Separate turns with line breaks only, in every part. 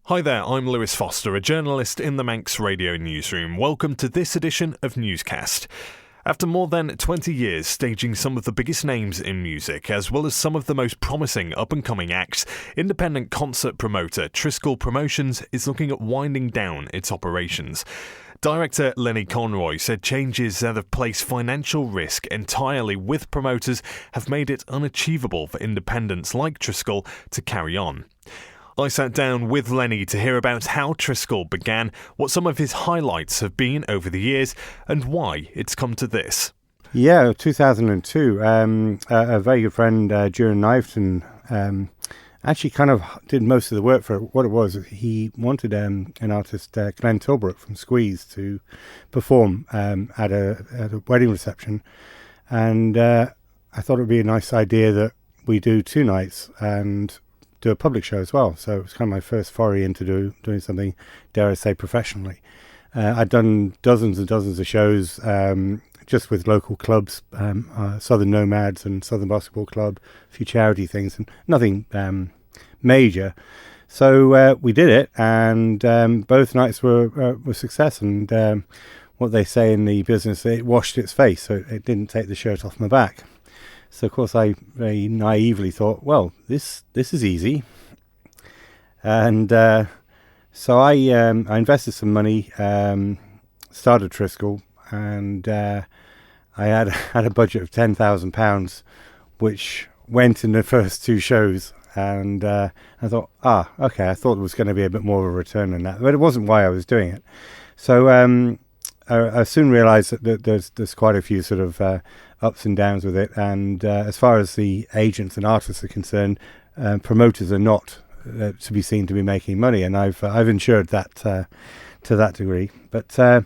Hi there, I'm Lewis Foster, a journalist in the Manx Radio newsroom. Welcome to this edition of Newscast. After more than 20 years staging some of the biggest names in music, as well as some of the most promising up-and-coming acts, independent concert promoter Triskel Promotions is looking at winding down its operations. Director Lenny Conroy said changes that have placed financial risk entirely with promoters have made it unachievable for independents like Triskel to carry on. I sat down with Lenny to hear about how Triskel began, what some of his highlights have been over the years, and why it's come to this.
Yeah, 2002. A very good friend, Duran Kniveton, actually kind of did most of the work for what it was. He wanted an artist, Glenn Tilbrook from Squeeze, to perform at a wedding reception. And I thought it would be a nice idea that we do two nights and do a public show as well. So it was kind of my first foray into doing something, dare I say, professionally. I'd done dozens and dozens of shows just with local clubs, Southern Nomads and Southern Basketball Club, a few charity things, and nothing major. So we did it, and both nights were a success. And what they say in the business, it washed its face, so it didn't take the shirt off my back. So, of course, I very naively thought, well, this is easy. And so I invested some money, started Triskel, and I had a budget of £10,000, which went in the first two shows. And I thought, okay, I thought it was going to be a bit more of a return than that. But it wasn't why I was doing it. So I soon realised that there's quite a few sort of ups and downs with it, and as far as the agents and artists are concerned, promoters are not to be seen to be making money, and I've ensured that to that degree. But so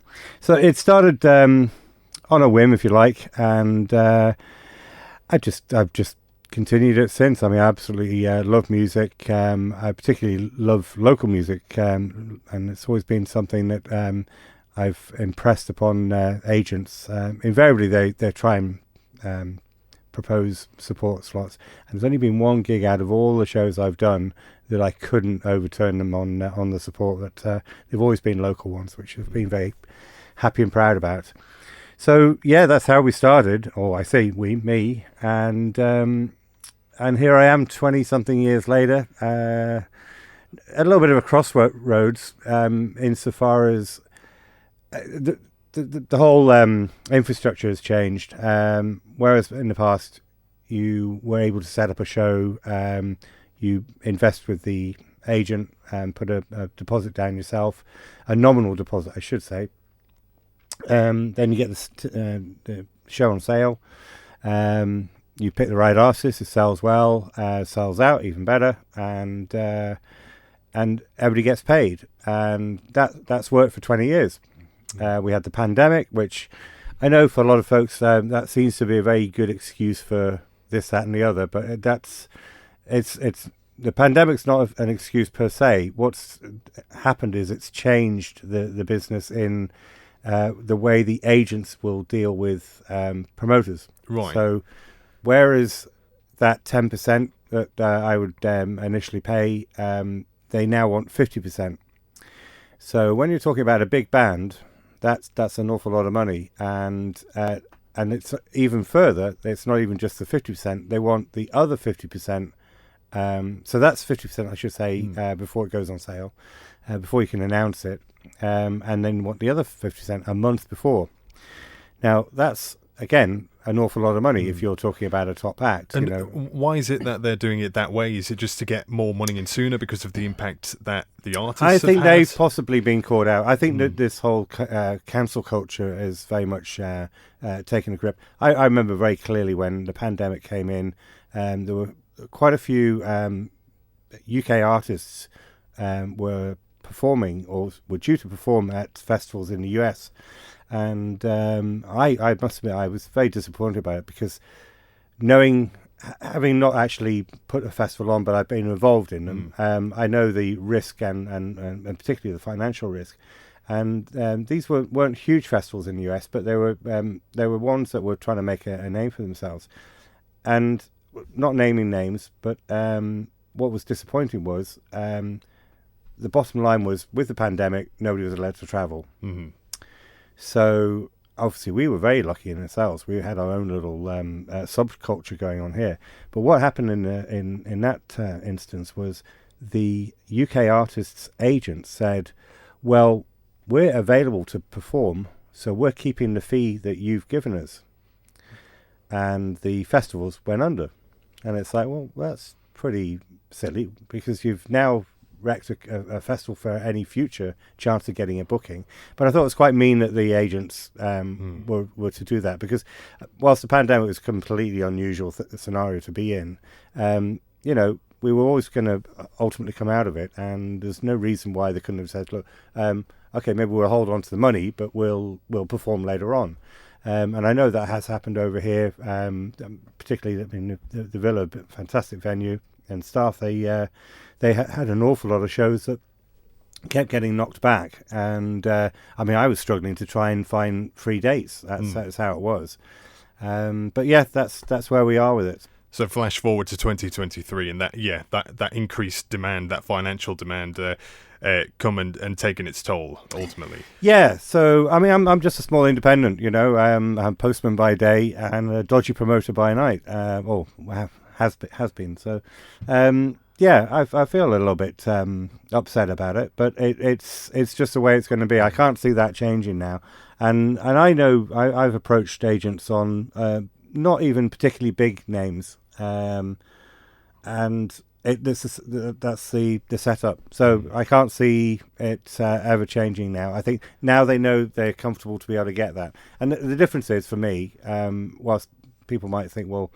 it started on a whim, if you like, and I've just continued it since. I mean, I absolutely love music. I particularly love local music, and it's always been something that I've impressed upon agents. Invariably, they try and propose support slots. And there's only been one gig out of all the shows I've done that I couldn't overturn them on the support. But they've always been local ones, which I've been very happy and proud about. So yeah, that's how we started. Or I say me, and here I am, 20-something years later. A little bit of a crossroads insofar as the whole infrastructure has changed. Whereas in the past, you were able to set up a show, you invest with the agent and put a deposit down yourself, a nominal deposit, I should say. Then you get the show on sale. You pick the right artist, it sells well, sells out even better, and everybody gets paid. And that's worked for 20 years. We had the pandemic, which I know for a lot of folks that seems to be a very good excuse for this, that, and the other. But it's the pandemic's not an excuse per se. What's happened is it's changed the business in the way the agents will deal with promoters.
Right.
So whereas that 10% that I would initially pay, they now want 50%. So when you're talking about a big band, that's an awful lot of money, and it's even further. It's not even just the 50%; they want the other 50%. So that's 50%, I should say, before it goes on sale, before you can announce it, and then want the other 50% a month before. Now that's again an awful lot of money if you're talking about a top act.
And why is it that they're doing it that way? Is it just to get more money in sooner because of the impact that the artists have
I think
had?
they've possibly been caught out. I think that this whole cancel culture is very much taken a grip. I remember very clearly when the pandemic came in, there were quite a few UK artists were performing or were due to perform at festivals in the US. And I must admit, I was very disappointed by it because having not actually put a festival on, but I've been involved in them, I know the risk and particularly the financial risk. And these weren't huge festivals in the US, but they were ones that were trying to make a name for themselves. And not naming names, but what was disappointing was the bottom line was, with the pandemic, nobody was allowed to travel.
Mm-hmm.
So obviously we were very lucky in ourselves. We had our own little subculture going on here. But what happened in that instance was the UK artists' agents said, well, we're available to perform, so we're keeping the fee that you've given us. And the festivals went under. And it's like, well, that's pretty silly, because you've now wrecked a festival for any future chance of getting a booking. But I thought it was quite mean that the agents were to do that, because whilst the pandemic was a completely unusual scenario to be in, we were always going to ultimately come out of it, and there's no reason why they couldn't have said, look, okay, maybe we'll hold on to the money, but we'll perform later on. And I know that has happened over here, particularly in the Villa, fantastic venue and staff. They had an awful lot of shows that kept getting knocked back, and I was struggling to try and find free dates. That's how it was. But yeah, that's where we are with it.
So flash forward to 2023, and that increased demand, that financial demand, come and taken its toll ultimately.
Yeah. So I'm just a small independent, I'm a postman by day and a dodgy promoter by night. Has been. So I feel a little bit upset about it, but it's just the way it's going to be. I can't see that changing now, and I know I've approached agents on not even particularly big names, and that's the setup. So I can't see it ever changing now. I think now they know they're comfortable to be able to get that, and the difference is, for me, whilst people might think, well,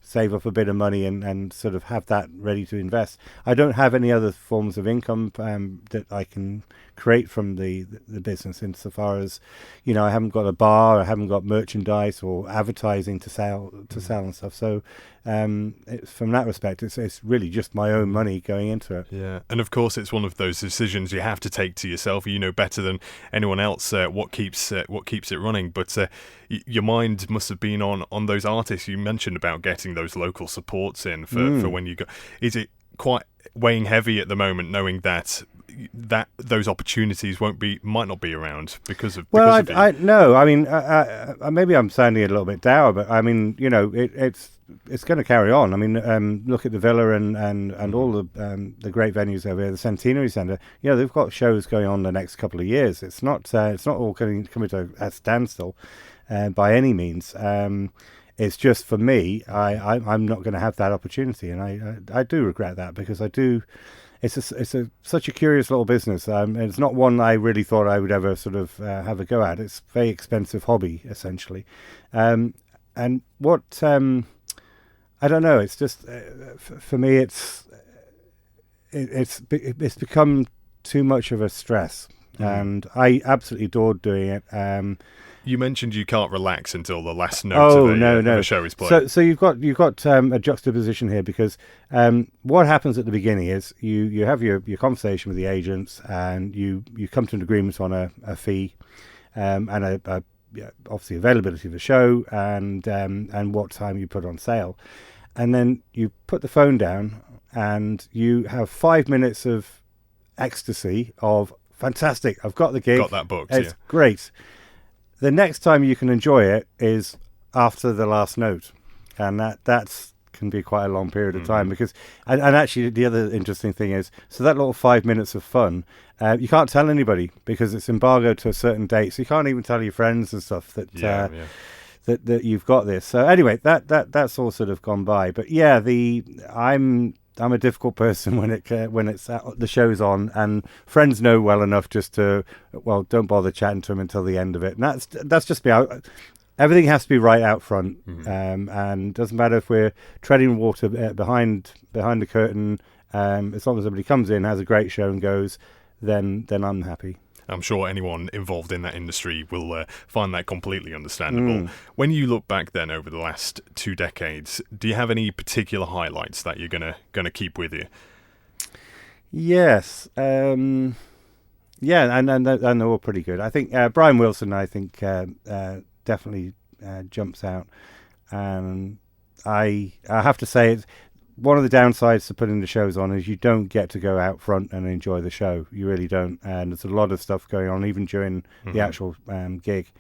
save up a bit of money and sort of have that ready to invest, I don't have any other forms of income that I can create from the business, insofar as, I haven't got a bar, I haven't got merchandise or advertising to sell and stuff. So from that respect, it's really just my own money going into it.
Yeah, and of course it's one of those decisions you have to take to yourself. You know better than anyone else what keeps it running. But your mind must have been on those artists you mentioned about getting those local supports in for when you go. Is it quite weighing heavy at the moment, knowing that those opportunities might not be around because of?
Well, maybe I'm sounding a little bit dour, but it's going to carry on. Look at the Villa and all the great venues over here, the Centenary Centre. They've got shows going on the next couple of years. It's not all coming to a standstill by any means. It's just, for me, I'm not going to have that opportunity, and I do regret that, because I do. It's such a curious little business. It's not one I really thought I would ever sort of have a go at. It's a very expensive hobby, essentially. And what I don't know. It's just for me, it's become too much of a stress, and I absolutely adored doing it.
You mentioned you can't relax until the last note of the show is played.
So you've got a juxtaposition here, because what happens at the beginning is you have your conversation with the agents, and you come to an agreement on a fee, and obviously availability of the show, and what time you put on sale, and then you put the phone down, and you have 5 minutes of ecstasy of fantastic. I've got the gig.
Got that booked.
It's great. The next time you can enjoy it is after the last note, and that can be quite a long period of time, because and actually the other interesting thing is, so that little 5 minutes of fun, you can't tell anybody, because it's embargoed to a certain date, so you can't even tell your friends and stuff that that you've got this. So anyway, that's all sort of gone by. But yeah, I'm a difficult person when it's the show's on, and friends know well enough just to, well, don't bother chatting to them until the end of it. And that's just me. Everything has to be right out front, and doesn't matter if we're treading water behind the curtain. As long as everybody comes in, has a great show, and goes, then I'm happy.
I'm sure anyone involved in that industry will find that completely understandable. When you look back then over the last 2 decades, do you have any particular highlights that you're gonna keep with you?
Yes, and they're all pretty good. I think Brian Wilson, definitely jumps out. I have to say, one of the downsides to putting the shows on is you don't get to go out front and enjoy the show. You really don't. And there's a lot of stuff going on even during the actual gig.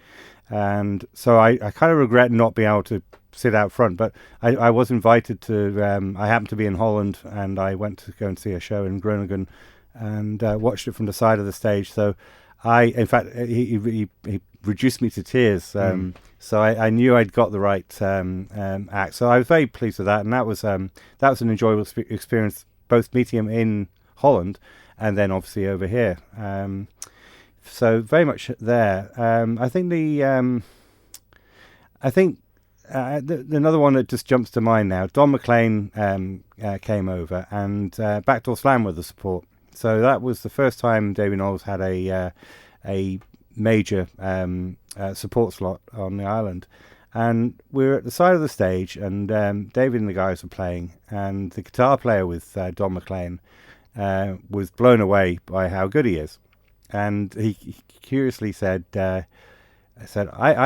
And so I kind of regret not being able to sit out front. But I was invited to, I happened to be in Holland, and I went to go and see a show in Groningen and watched it from the side of the stage. So in fact, he reduced me to tears. So I knew I'd got the right act. So I was very pleased with that, and that was an enjoyable experience, both meeting him in Holland and then obviously over here. So very much there. I think another one that just jumps to mind now. Don McLean came over, and Backdoor Slam were the support. So that was the first time David Knowles had a major support slot on the island, and we were at the side of the stage, and David and the guys were playing, and the guitar player with Don McLean was blown away by how good he is, and he curiously said, I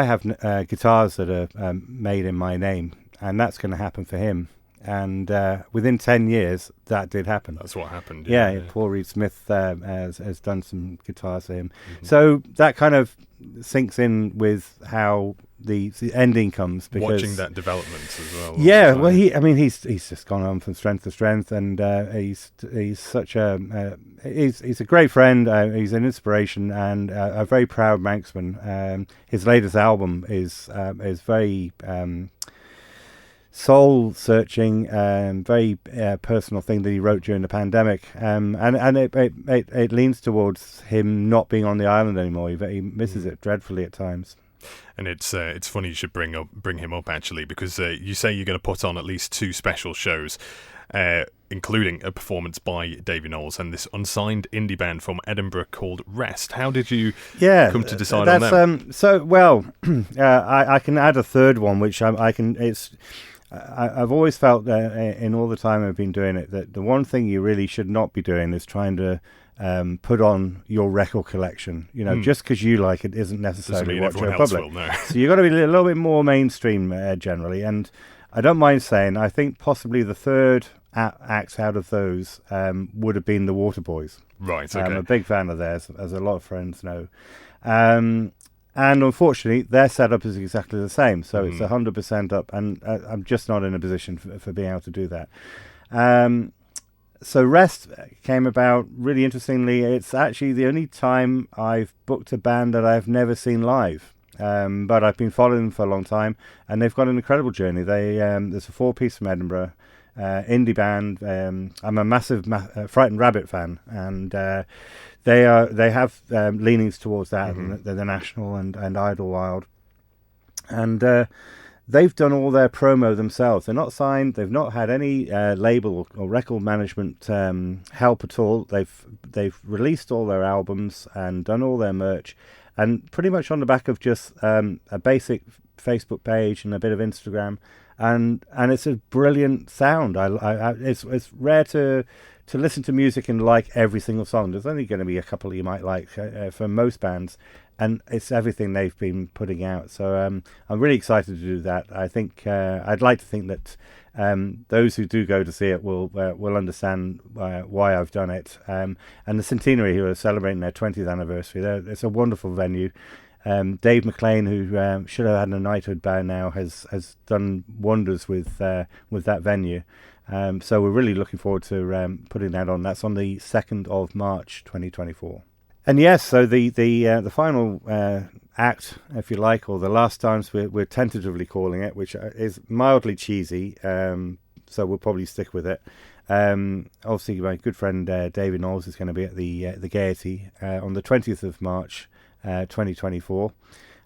have guitars that are made in my name, and that's going to happen for him. And within 10 years, that did happen.
That's what happened.
Yeah. Paul Reed Smith has done some guitars for him. So that kind of sinks in with how the ending comes. Because
watching that development as well.
Yeah, well, he's just gone on from strength to strength, and he's such he's a great friend. He's an inspiration, and a very proud Manxman. His latest album is very soul-searching, very personal thing that he wrote during the pandemic, and it leans towards him not being on the island anymore. He misses it dreadfully at times.
And it's funny you should bring him up, actually, because you say you're going to put on at least 2 special shows, including a performance by Davy Knowles and this unsigned indie band from Edinburgh called Rest. How did you come to decide on them?
I can add a third one, which I've always felt in all the time I've been doing it, that the one thing you really should not be doing is trying to put on your record collection. Just because you like it isn't necessarily what your public will know. So you've got to be a little bit more mainstream generally. And I don't mind saying, I think possibly the third act out of those would have been the Waterboys.
Right, okay.
I'm a big fan of theirs, as a lot of friends know. And unfortunately, their setup is exactly the same. So it's 100% up, and I'm just not in a position for being able to do that. So Rest came about really interestingly. It's actually the only time I've booked a band that I've never seen live. But I've been following them for a long time, and they've got an incredible journey. There's a 4-piece from Edinburgh, indie band. I'm a massive Frightened Rabbit fan, and they have leanings towards that. And they're the National and Idlewild, and they've done all their promo themselves. They're not signed. They've not had any label or record management help at all. They've released all their albums and done all their merch, and pretty much on the back of just a basic Facebook page and a bit of Instagram, and it's a brilliant sound. It's rare to listen to music and like every single song. There's only going to be a couple you might like for most bands, and it's everything they've been putting out. So I'm really excited to do that. I think I'd like to think that those who do go to see it will understand why I've done it. And the Centenary, who are celebrating their 20th anniversary, it's a wonderful venue. Dave McLean, who should have had a knighthood by now, has done wonders with that venue. So we're really looking forward to putting that on. That's on the 2nd of March 2024. And yes, so the final act, if you like, or the last dance, we're tentatively calling it, which is mildly cheesy, so we'll probably stick with it. Obviously, my good friend David Knowles is going to be at the Gaiety on the 20th of March 2024,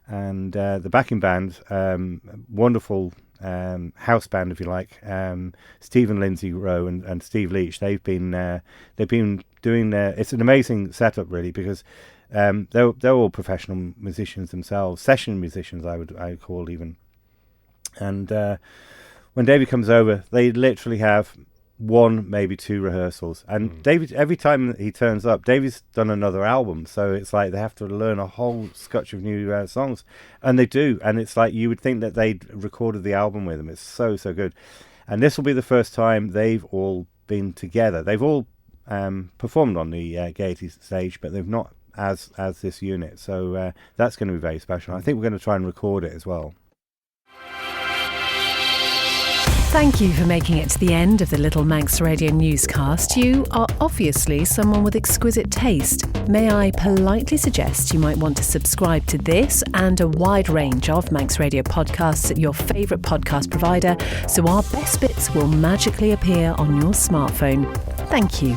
and the backing band, wonderful house band, if you like, Stephen Lindsay Rowe and Steve Leach. They've been doing it's an amazing setup, really, because they're all professional musicians themselves, session musicians, I would call even. And when David comes over, they literally have 1, maybe 2 rehearsals, and David, every time he turns up, David's done another album, so it's like they have to learn a whole scotch of new songs, and they do, and it's like you would think that they'd recorded the album with him. It's so good. And this will be the first time they've all been together. They've all performed on the Gaiety stage, but they've not as this unit. So that's going to be very special. I think we're going to try and record it as well.
Thank you for making it to the end of the Little Manx Radio newscast. You are obviously someone with exquisite taste. May I politely suggest you might want to subscribe to this and a wide range of Manx Radio podcasts at your favourite podcast provider, so our best bits will magically appear on your smartphone. Thank you.